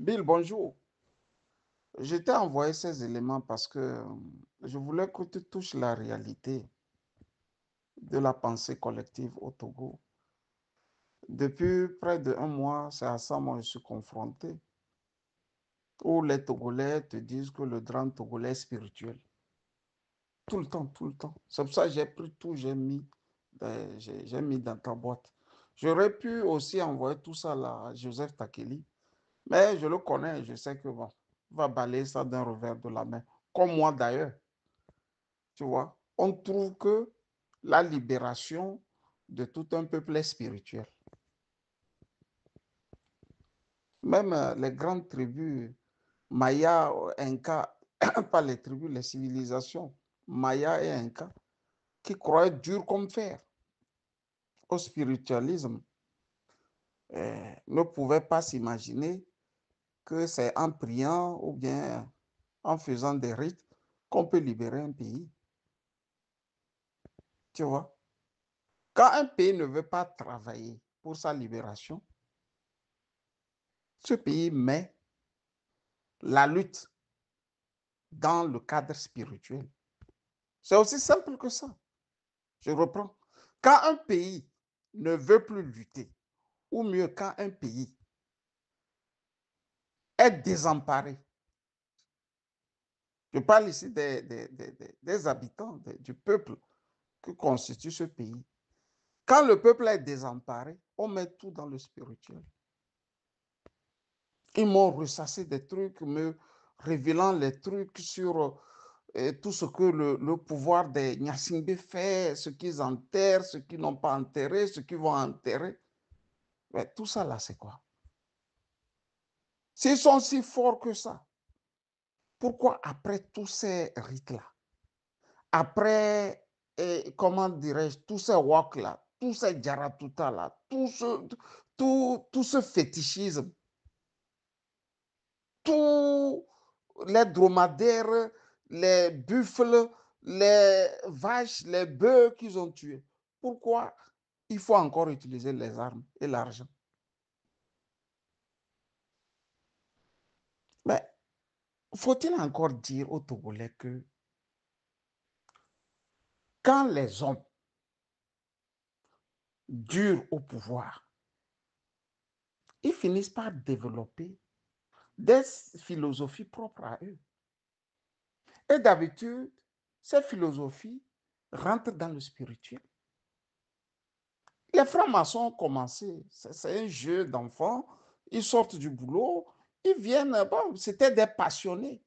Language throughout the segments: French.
Bill, bonjour. Je t'ai envoyé ces éléments parce que je voulais que tu touches la réalité de la pensée collective au Togo. Depuis près d'un mois, c'est à ça que je suis confronté, où les Togolais te disent que le drame togolais est spirituel. Tout le temps, tout le temps. C'est pour ça que j'ai pris tout, j'ai mis dans ta boîte. J'aurais pu aussi envoyer tout ça là à Joseph Takeli, mais je le connais, je sais que bon, il va balayer ça d'un revers de la main, comme moi d'ailleurs. Tu vois, on trouve que la libération de tout un peuple est spirituelle. Même les grandes tribus, Maya, Inca, pas les tribus, les civilisations, Maya et Inca, qui croyaient dur comme fer au spiritualisme, ne pouvaient pas s'imaginer que c'est en priant ou bien en faisant des rites qu'on peut libérer un pays. Tu vois, quand un pays ne veut pas travailler pour sa libération, ce pays met la lutte dans le cadre spirituel. C'est aussi simple que ça. Je reprends. Quand un pays ne veut plus lutter, ou mieux, quand un pays est désemparé, je parle ici des habitants, du peuple que constitue ce pays. Quand le peuple est désemparé, on met tout dans le spirituel. Ils m'ont ressassé des trucs, me révélant les trucs sur tout ce que le pouvoir des Nyasingbe fait, ce qu'ils enterrent, ce qu'ils n'ont pas enterré, ce qu'ils vont enterrer. Mais tout ça là, c'est quoi? S'ils sont si forts que ça, pourquoi après tous ces rites-là, après, comment dirais-je, tous ces waks-là, tous ces jaratuta-là, tout ce fétichisme, tous les dromadaires, les buffles, les vaches, les bœufs qu'ils ont tués. Pourquoi il faut encore utiliser les armes et l'argent? Mais faut-il encore dire aux Togolais que quand les hommes durent au pouvoir, ils finissent par développer des philosophies propres à eux. Et d'habitude, ces philosophies rentrent dans le spirituel. Les francs-maçons ont commencé, c'est un jeu d'enfants, ils sortent du boulot, ils viennent, bon, c'était des passionnés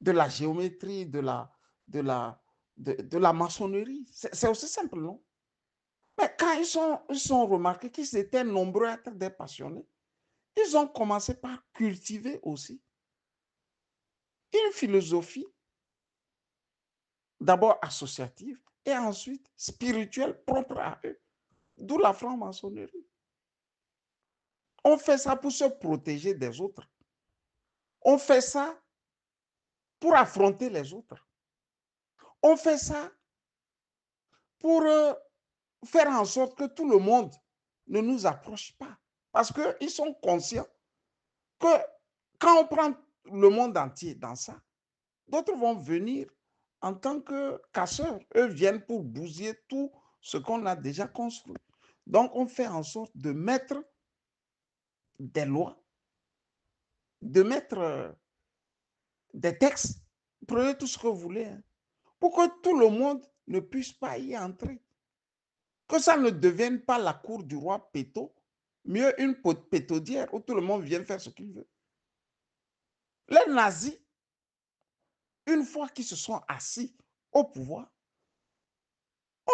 de la géométrie, de la maçonnerie. C'est aussi simple, non? Mais quand ils sont remarqués qu'ils étaient nombreux à être des passionnés, ils ont commencé par cultiver aussi une philosophie, d'abord associative et ensuite spirituelle propre à eux, d'où la franc-maçonnerie. On fait ça pour se protéger des autres. On fait ça pour affronter les autres. On fait ça pour faire en sorte que tout le monde ne nous approche pas. Parce qu'ils sont conscients que quand on prend le monde entier dans ça, d'autres vont venir en tant que casseurs. Eux viennent pour bousiller tout ce qu'on a déjà construit. Donc, on fait en sorte de mettre des lois, de mettre des textes, prenez tout ce que vous voulez, hein, pour que tout le monde ne puisse pas y entrer. Que ça ne devienne pas la cour du roi Péto, mieux une pétodière où tout le monde vient faire ce qu'il veut. Les nazis, une fois qu'ils se sont assis au pouvoir,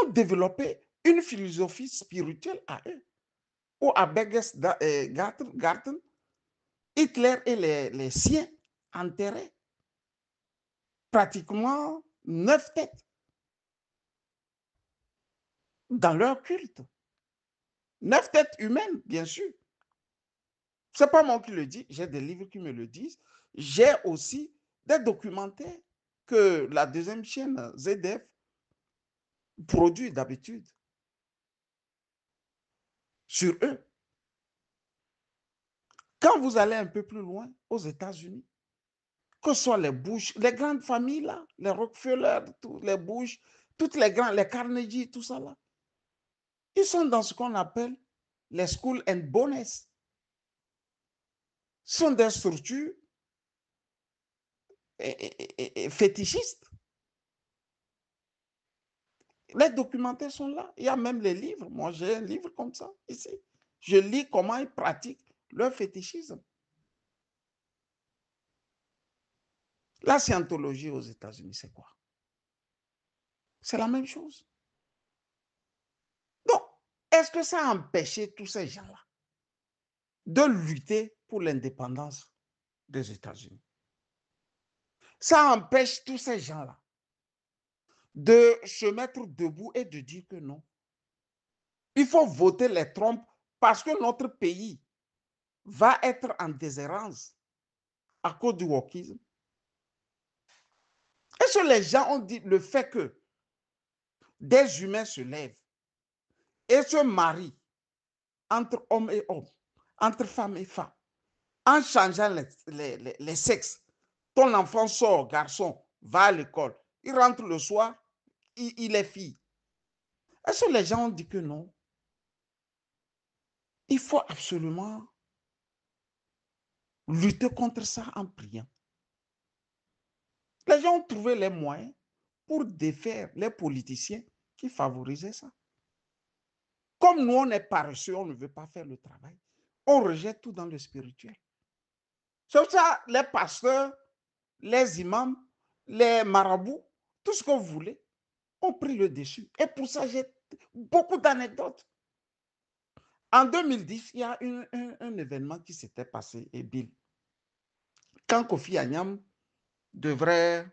ont développé une philosophie spirituelle à eux. Où à Berchtesgaden, Hitler et les siens enterraient pratiquement 9 têtes dans leur culte. 9 têtes humaines, bien sûr. Ce n'est pas moi qui le dis, j'ai des livres qui me le disent. J'ai aussi des documentaires que la deuxième chaîne ZDF produit d'habitude sur eux. Quand vous allez un peu plus loin, aux États-Unis, que ce soit les Bush, les grandes familles là, les Rockefeller, les Bush, toutes les grands, les Carnegie, tout ça là, ils sont dans ce qu'on appelle les school and bonus. Ce sont des structures fétichistes. Les documentaires sont là. Il y a même les livres. Moi, j'ai un livre comme ça ici. Je lis comment ils pratiquent leur fétichisme. La scientologie aux États-Unis, c'est quoi? C'est la même chose. Donc, est-ce que ça a empêché tous ces gens-là de lutter pour l'indépendance des États-Unis? Ça empêche tous ces gens-là de se mettre debout et de dire que non. Il faut voter les Trump parce que notre pays va être en déshérence à cause du wokisme. Est-ce que les gens ont dit le fait que des humains se lèvent et se marient entre hommes et hommes, entre femmes et femmes, en changeant les sexes, ton enfant sort, garçon, va à l'école, il rentre le soir, il est fille. Est-ce que les gens ont dit que non? Il faut absolument lutter contre ça en priant. Les gens ont trouvé les moyens pour défaire les politiciens qui favorisaient ça. Comme nous, on est paresseux, on ne veut pas faire le travail, on rejette tout dans le spirituel. C'est ça, les pasteurs, les imams, les marabouts, tout ce que vous voulez, ont pris le dessus. Et pour ça, j'ai beaucoup d'anecdotes. En 2010, il y a un événement qui s'était passé, et Bill, quand Kofi Annan devrait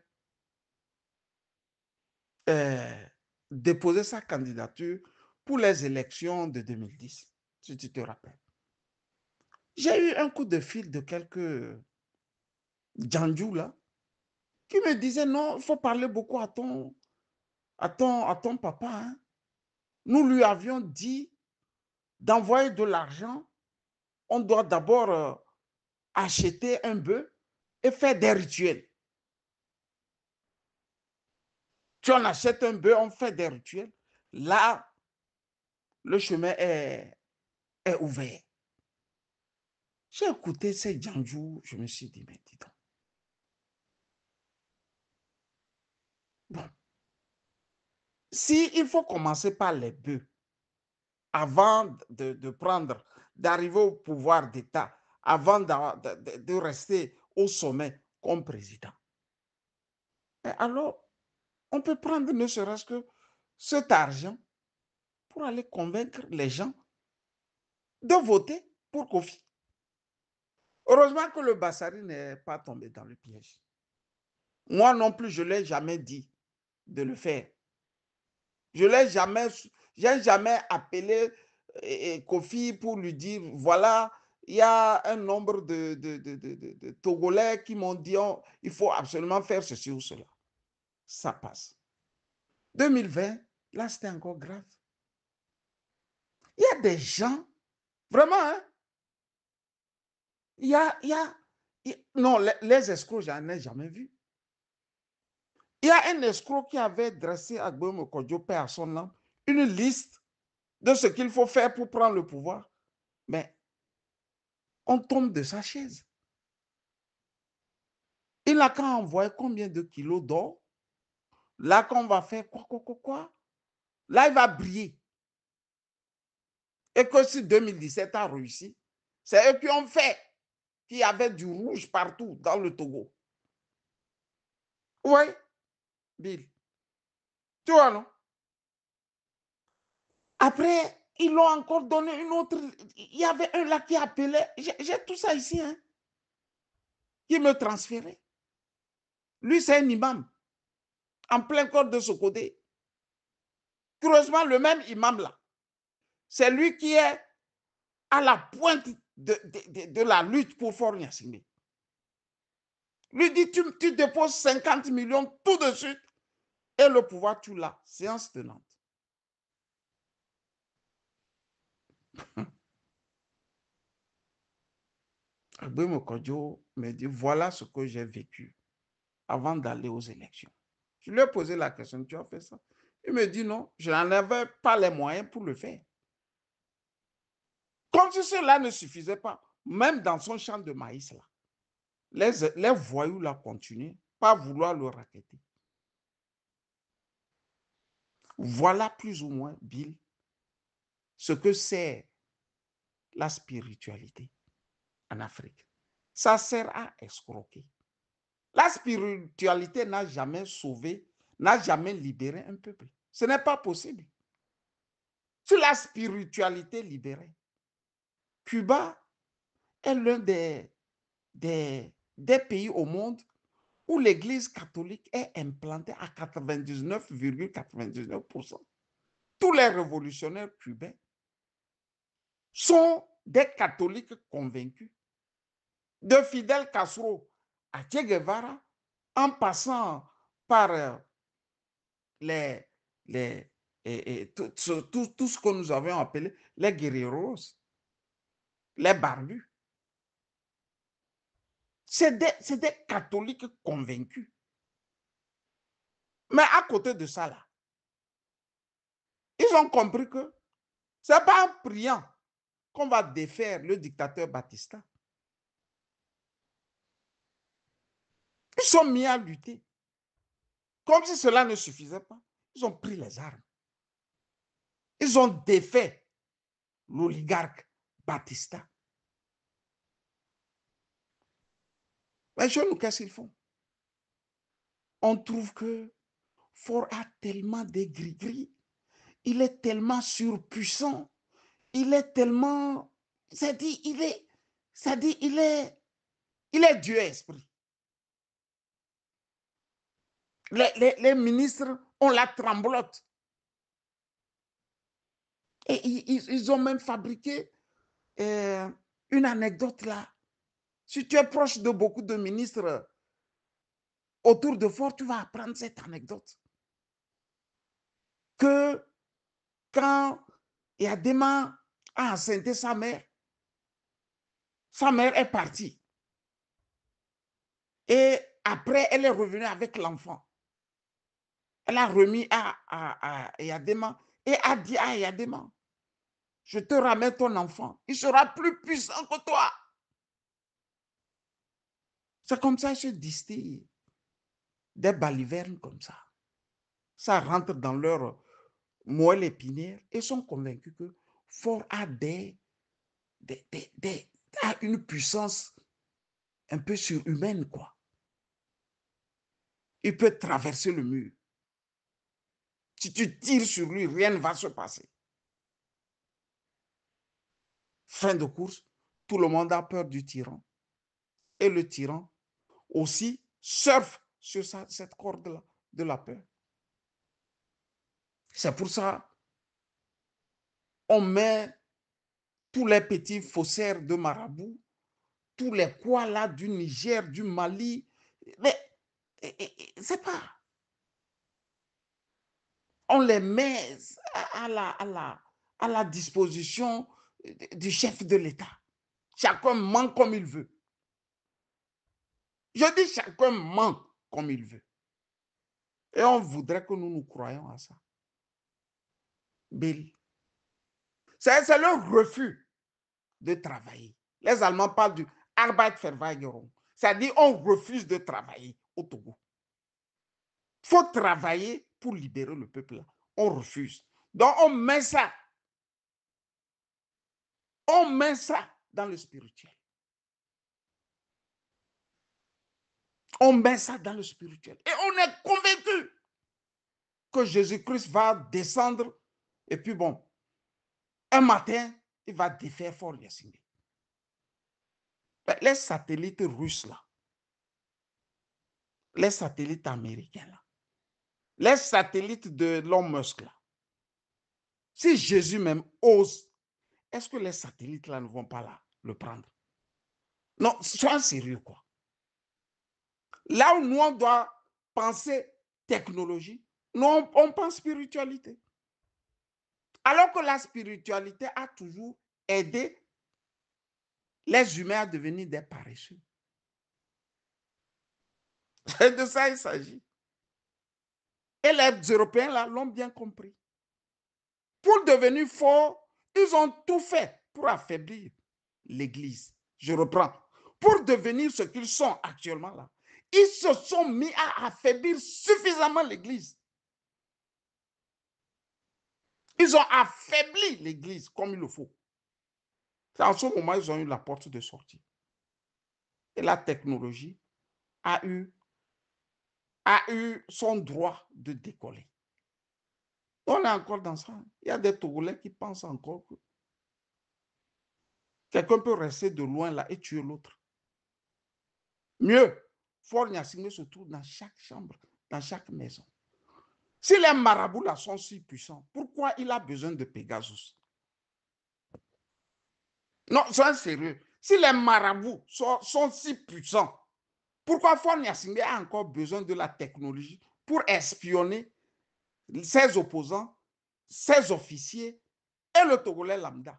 déposer sa candidature pour les élections de 2010, si tu te rappelles. J'ai eu un coup de fil de quelques Djandjou là, qui me disaient non, il faut parler beaucoup à ton papa. Hein. Nous lui avions dit d'envoyer de l'argent. On doit d'abord acheter un bœuf et faire des rituels. Tu en achètes un bœuf, on fait des rituels. Là, le chemin est ouvert. J'ai écouté ces Djandjou, je me suis dit, mais dis donc. Bon, si il faut commencer par les bœufs avant de prendre, d'arriver au pouvoir d'État, avant de rester au sommet comme président. Et alors, on peut prendre ne serait-ce que cet argent pour aller convaincre les gens de voter pour Kofi. Heureusement que le Bassari n'est pas tombé dans le piège. Moi non plus, je ne l'ai jamais dit de le faire. Je n'ai jamais appelé Kofi pour lui dire, voilà, il y a un nombre de Togolais qui m'ont dit, il faut absolument faire ceci ou cela. Ça passe. 2020, là, c'était encore grave. Il y a des gens, vraiment, hein, non, les escrocs, j'en ai jamais vu. Il y a un escroc qui avait dressé à Gbemo Kodjo, à son nom, une liste de ce qu'il faut faire pour prendre le pouvoir. Mais on tombe de sa chaise. Il n'a qu'à envoyer combien de kilos d'or. Là, qu'on va faire quoi. Là, il va briller. Et que si 2017 a réussi, c'est eux qui ont fait qu'il y avait du rouge partout dans le Togo. Oui, Bill. Tu vois, non? Après, ils l'ont encore donné une autre. Il y avait un là qui appelait. J'ai tout ça ici, hein, qui me transférait. Lui, c'est un imam, en plein corps de ce côté. Curieusement, le même imam là, c'est lui qui est à la pointe de la lutte pour Fort Gnassingbé. Lui dit, tu déposes 50 millions tout de suite et le pouvoir, tu l'as. Séance tenante. Agbemo Kodjo me dit, voilà ce que j'ai vécu avant d'aller aux élections. Je lui ai posé la question, tu as fait ça? Il me dit non, je n'en avais pas les moyens pour le faire. Comme si cela ne suffisait pas, même dans son champ de maïs, là, les voyous là continuent, pas vouloir le racketter. Voilà plus ou moins, Bill, ce que c'est la spiritualité en Afrique. Ça sert à escroquer. La spiritualité n'a jamais sauvé, n'a jamais libéré un peuple. Ce n'est pas possible. Si la spiritualité libérait, Cuba est l'un des pays au monde où l'Église catholique est implantée à 99,99%. Tous les révolutionnaires cubains sont des catholiques convaincus. De Fidel Castro à Che Guevara, en passant par les, tout ce que nous avions appelé les guerrieros, les barbus. C'est des catholiques convaincus. Mais à côté de ça, là, ils ont compris que ce n'est pas en priant qu'on va défaire le dictateur Batista. Ils sont mis à lutter. Comme si cela ne suffisait pas, ils ont pris les armes. Ils ont défait l'oligarque Batista. Mais chez nous, qu'est-ce qu'ils font? On trouve que Faure a tellement de gris-gris, il est tellement surpuissant, il est tellement, c'est-à-dire, il est Dieu esprit. Les ministres ont la tremblote. Et ils ont même fabriqué une anecdote là. Si tu es proche de beaucoup de ministres autour de Faure, tu vas apprendre cette anecdote. Que quand Yadema a enceinté sa mère est partie. Et après, elle est revenue avec l'enfant. Elle a remis à Yadema et a dit à Yadema, je te ramène ton enfant. Il sera plus puissant que toi. C'est comme ça qu'ils se distillent des balivernes comme ça. Ça rentre dans leur moelle épinière et sont convaincus que Faure a a une puissance un peu surhumaine, quoi. Il peut traverser le mur. Si tu tires sur lui, rien ne va se passer. Fin de course, tout le monde a peur du tyran. Et le tyran aussi surfe sur cette corde-là de la peur. C'est pour ça on met tous les petits faussaires de marabout, tous les koalas du Niger, du Mali. Mais c'est pas. On les met à la disposition du chef de l'État. Chacun ment comme il veut. Je dis chacun ment comme il veut. Et on voudrait que nous nous croyions à ça. Bill. C'est le refus de travailler. Les Allemands parlent du Arbeitsverweigerung. C'est-à-dire on refuse de travailler au Togo. Il faut travailler pour libérer le peuple. On refuse. Donc on met ça. On met ça dans le spirituel. On met ça dans le spirituel. Et on est convaincu que Jésus-Christ va descendre. Et puis bon, un matin, il va défaire Faure Gnassingbé. Les satellites russes là, les satellites américains là, les satellites de Elon Musk là, si Jésus même ose, est-ce que les satellites là ne vont pas là le prendre? Non, sois sérieux quoi. Là où nous on doit penser technologie, nous on pense spiritualité. Alors que la spiritualité a toujours aidé les humains à devenir des paresseux. C'est de ça il s'agit. Et les Européens là l'ont bien compris. Pour devenir forts, ils ont tout fait pour affaiblir l'Église. Je reprends. Pour devenir ce qu'ils sont actuellement là, ils se sont mis à affaiblir suffisamment l'Église. Ils ont affaibli l'Église comme il le faut. C'est en ce moment ils ont eu la porte de sortie. Et la technologie a eu son droit de décoller. On est encore dans ça. Il y a des Togolais qui pensent encore que quelqu'un peut rester de loin là et tuer l'autre. Mieux, Faure Gnassingbé se trouve dans chaque chambre, dans chaque maison. Si les marabouts là sont si puissants, pourquoi il a besoin de Pegasus? Non, soyez sérieux. Si les marabouts sont si puissants, pourquoi Faure Gnassingbé a encore besoin de la technologie pour espionner ses opposants, ses officiers et le Togolais lambda?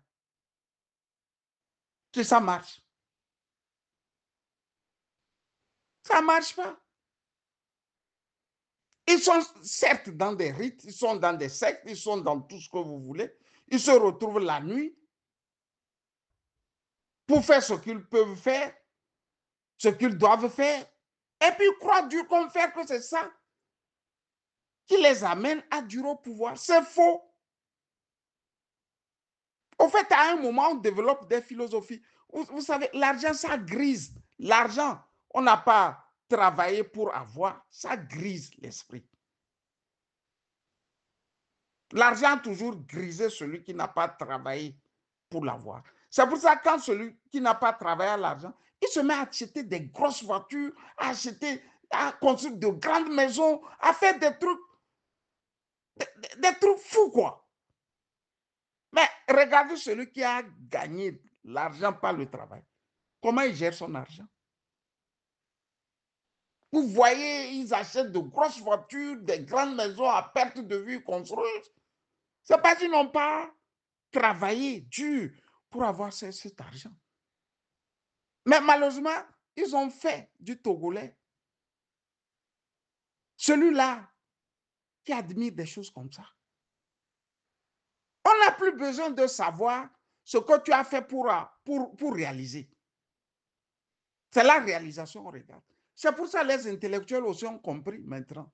Que ça marche. Ça ne marche pas. Ils sont certes dans des rites, ils sont dans des sectes, ils sont dans tout ce que vous voulez. Ils se retrouvent la nuit pour faire ce qu'ils peuvent faire, ce qu'ils doivent faire. Et puis, ils croient dur comme fer que c'est ça qui les amène à durer au pouvoir. C'est faux. Au fait, à un moment, on développe des philosophies. Vous savez, l'argent, ça grise. L'argent, on n'a pas travaillé pour avoir, ça grise l'esprit. L'argent a toujours grisé celui qui n'a pas travaillé pour l'avoir. C'est pour ça que quand celui qui n'a pas travaillé à l'argent, il se met à acheter des grosses voitures, à construire de grandes maisons, à faire des trucs fous, quoi. Mais regardez celui qui a gagné l'argent par le travail. Comment il gère son argent? Vous voyez, ils achètent de grosses voitures, des grandes maisons à perte de vue construites. C'est parce qu'ils n'ont pas travaillé dur pour avoir cet argent. Mais malheureusement, ils ont fait du Togolais celui-là qui admire des choses comme ça. On n'a plus besoin de savoir ce que tu as fait pour réaliser. C'est la réalisation qu'on regarde. C'est pour ça que les intellectuels aussi ont compris maintenant.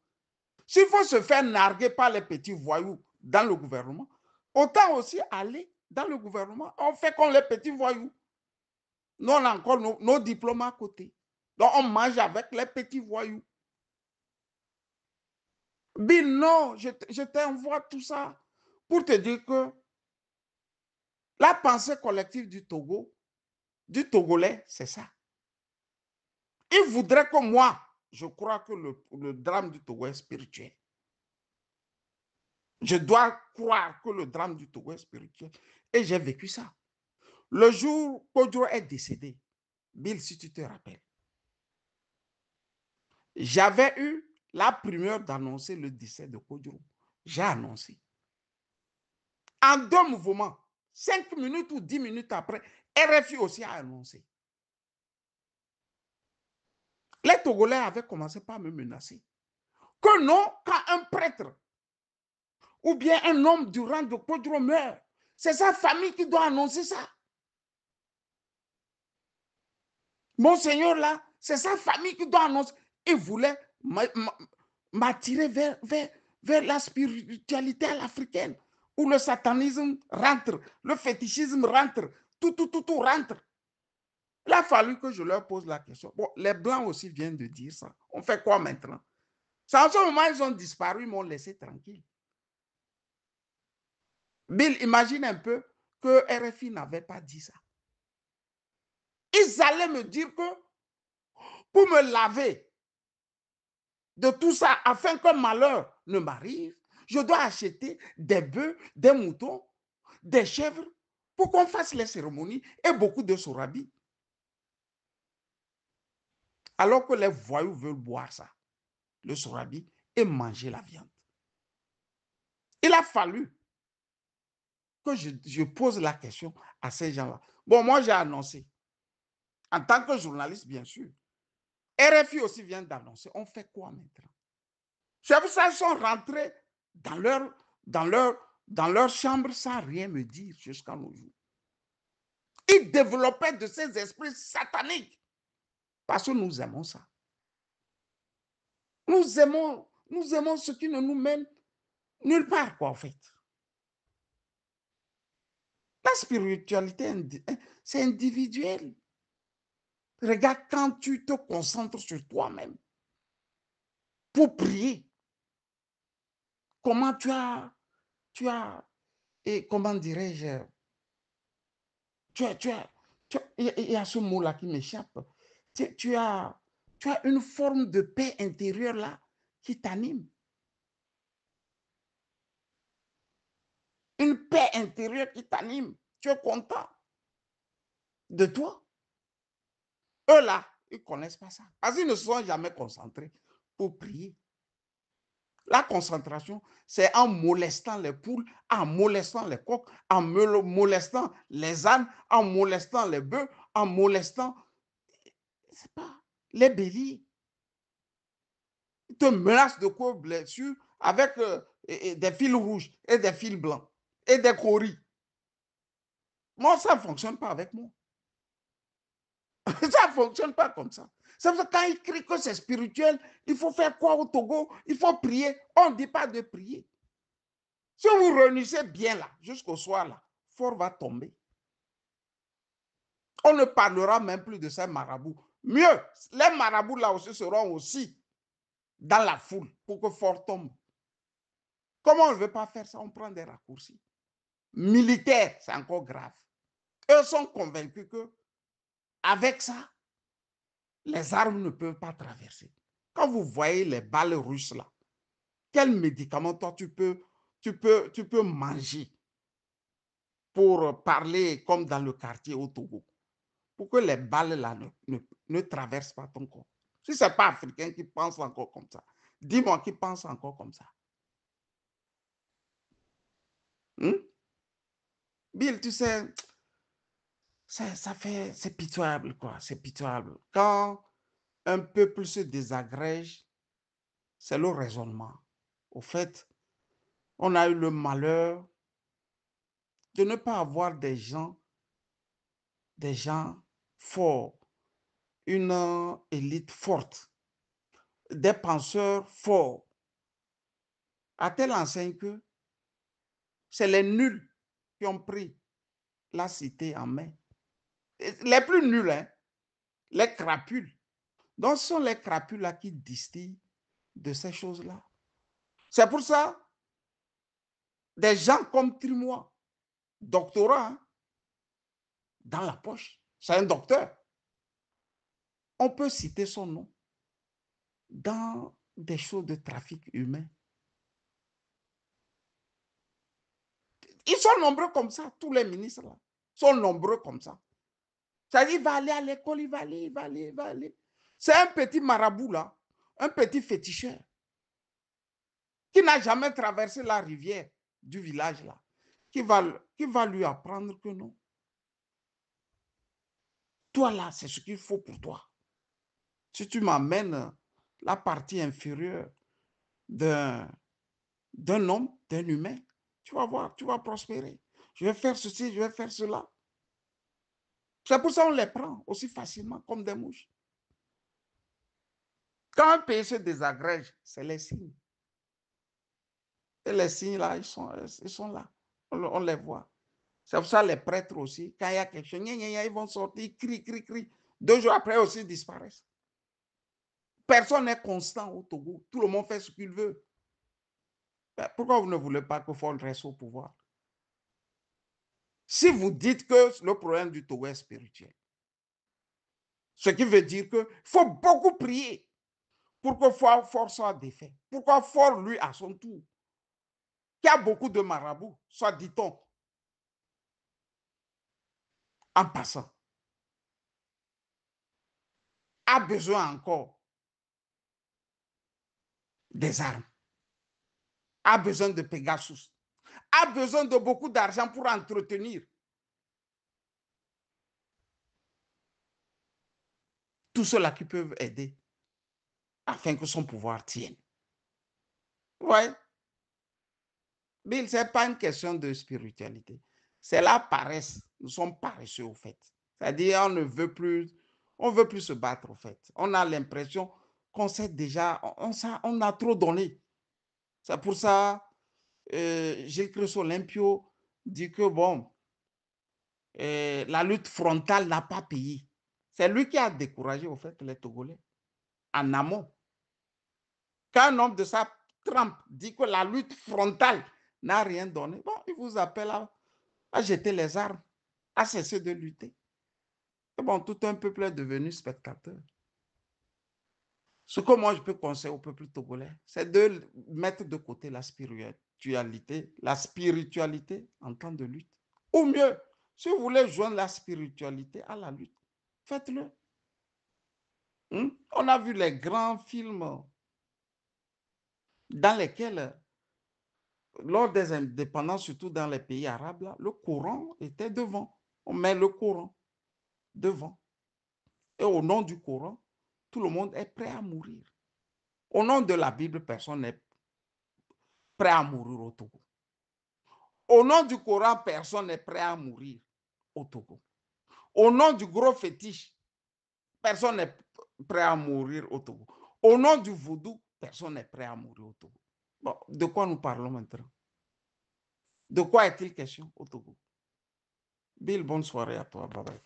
S'il faut se faire narguer par les petits voyous dans le gouvernement, autant aussi aller dans le gouvernement. On fait comme les petits voyous. Nous, on a encore nos diplômes à côté. Donc, on mange avec les petits voyous. Bill, non, je t'envoie tout ça pour te dire que la pensée collective du Togo, du Togolais, c'est ça. Il voudrait que moi, je crois que le drame du Togo est spirituel. Je dois croire que le drame du Togo est spirituel. Et j'ai vécu ça. Le jour où Kodjo est décédé, Bill, si tu te rappelles, j'avais eu la primeur d'annoncer le décès de Kodjo. J'ai annoncé. En 2 mouvements, 5 minutes ou 10 minutes après, RFI aussi a annoncé. Les Togolais avaient commencé par me menacer. Que non, quand un prêtre ou bien un homme du rang de Kodjo meurt, c'est sa famille qui doit annoncer ça. Monseigneur là, c'est sa famille qui doit annoncer. Il voulait m'attirer vers la spiritualité à l'africaine, où le satanisme rentre, le fétichisme rentre, tout rentre. Il a fallu que je leur pose la question. Bon, les Blancs aussi viennent de dire ça. On fait quoi maintenant? C'est en ce moment, ils ont disparu, ils m'ont laissé tranquille. Bill, imagine un peu que RFI n'avait pas dit ça. Ils allaient me dire que pour me laver de tout ça, afin qu'un malheur ne m'arrive, je dois acheter des bœufs, des moutons, des chèvres, pour qu'on fasse les cérémonies et beaucoup de sorabi. Alors que les voyous veulent boire ça, le sorabi, et manger la viande. Il a fallu que je pose la question à ces gens-là. Bon, moi, j'ai annoncé. En tant que journaliste, bien sûr. RFI aussi vient d'annoncer. On fait quoi maintenant? C'est pour ça qu'ils sont rentrés dans leur chambre sans rien me dire jusqu'à nos jours. Ils développaient de ces esprits sataniques parce que nous aimons ça. Nous aimons ce qui ne nous mène nulle part, quoi, en fait. La spiritualité, c'est individuel. Regarde quand tu te concentres sur toi-même pour prier. Comment et comment dirais-je, il y a ce mot-là qui m'échappe. Tu as une forme de paix intérieure là qui t'anime. Une paix intérieure qui t'anime. Tu es content de toi. Eux là, ils ne connaissent pas ça. Parce qu'ils ne se sont jamais concentrés pour prier. La concentration, c'est en molestant les poules, en molestant les coqs, en molestant les ânes, en molestant les bœufs, en molestant, c'est pas, les béliers. Ils te menacent de quoi blessure avec des fils rouges et des fils blancs et des coris. Moi, ça ne fonctionne pas avec moi. Ça ne fonctionne pas comme ça. C'est pour ça que quand ils crient que c'est spirituel, il faut faire quoi au Togo? Il faut prier. On ne dit pas de prier. Si vous réunissez bien là, jusqu'au soir là, fort va tomber. On ne parlera même plus de ces marabouts. Mieux, les marabouts là aussi seront aussi dans la foule pour que fort tombe. Comment on ne veut pas faire ça? On prend des raccourcis. Militaires, c'est encore grave. Eux sont convaincus que avec ça, les armes ne peuvent pas traverser. Quand vous voyez les balles russes là, quel médicament toi tu peux manger pour parler comme dans le quartier au Togo, pour que les balles là ne traversent pas ton corps. Si ce n'est pas africain qui pense encore comme ça, dis-moi qui pense encore comme ça. Bill, tu sais, c'est pitoyable, quoi. C'est pitoyable. Quand un peuple se désagrège, c'est le raisonnement. Au fait, on a eu le malheur de ne pas avoir des gens forts, une élite forte, des penseurs forts, à telle enseigne que c'est les nuls qui ont pris la cité en main. Les plus nuls, hein, les crapules. Donc, ce sont les crapules-là qui distillent de ces choses-là. C'est pour ça, des gens comme Trimois, doctorat, hein, dans la poche, c'est un docteur. On peut citer son nom dans des choses de trafic humain. Ils sont nombreux comme ça, tous les ministres là, sont nombreux comme ça. C'est-à-dire, il va aller à l'école, il va aller. C'est un petit marabout là, un petit féticheur, qui n'a jamais traversé la rivière du village là, qui va lui apprendre que non. Toi là, c'est ce qu'il faut pour toi. Si tu m'amènes la partie inférieure d'un homme, d'un humain, tu vas voir, tu vas prospérer. Je vais faire ceci, je vais faire cela. C'est pour ça qu'on les prend aussi facilement comme des mouches. Quand un pays se désagrège, c'est les signes. Et les signes là, ils sont là. On les voit. C'est pour ça les prêtres aussi, quand il y a quelque chose, ils vont sortir, crient. 2 jours après aussi, ils disparaissent. Personne n'est constant au Togo. Tout le monde fait ce qu'il veut. Pourquoi vous ne voulez pas que Ford reste au pouvoir? Si vous dites que le problème du Togo est spirituel, ce qui veut dire qu'il faut beaucoup prier pour que Ford soit défait. Pourquoi Ford, lui, à son tour, qui a beaucoup de marabouts, soit dit-on, en passant, a besoin encore des armes, a besoin de Pegasus, a besoin de beaucoup d'argent pour entretenir. tous ceux-là qui peuvent aider afin que son pouvoir tienne. Ouais. Bill, ce n'est pas une question de spiritualité. C'est la paresse. Nous sommes paresseux, au fait. C'est-à-dire, on veut plus se battre, au fait. On a l'impression qu'on sait déjà, on a trop donné. C'est pour ça, Gilles Christ Olympio dit que, bon, la lutte frontale n'a pas payé. C'est lui qui a découragé, au fait, les Togolais, en amont. Quand un homme de sa trempe dit que la lutte frontale n'a rien donné, bon, il vous appelle à jeter les armes, à cesser de lutter. Et bon, tout un peuple est devenu spectateur. Ce que moi je peux conseiller au peuple togolais, c'est de mettre de côté la spiritualité en temps de lutte. Ou mieux, si vous voulez joindre la spiritualité à la lutte, faites-le. On a vu les grands films dans lesquels, lors des indépendances, surtout dans les pays arabes, là, le Coran était devant. On met le Coran devant. Et au nom du Coran, tout le monde est prêt à mourir. Au nom de la Bible, personne n'est prêt à mourir au Togo. Au nom du Coran, personne n'est prêt à mourir au Togo. Au nom du gros fétiche, personne n'est prêt à mourir au Togo. Au nom du vaudou, personne n'est prêt à mourir au Togo. Bon, de quoi nous parlons maintenant? De quoi est-il question au Togo? Bill, bonne soirée à toi. Bye bye.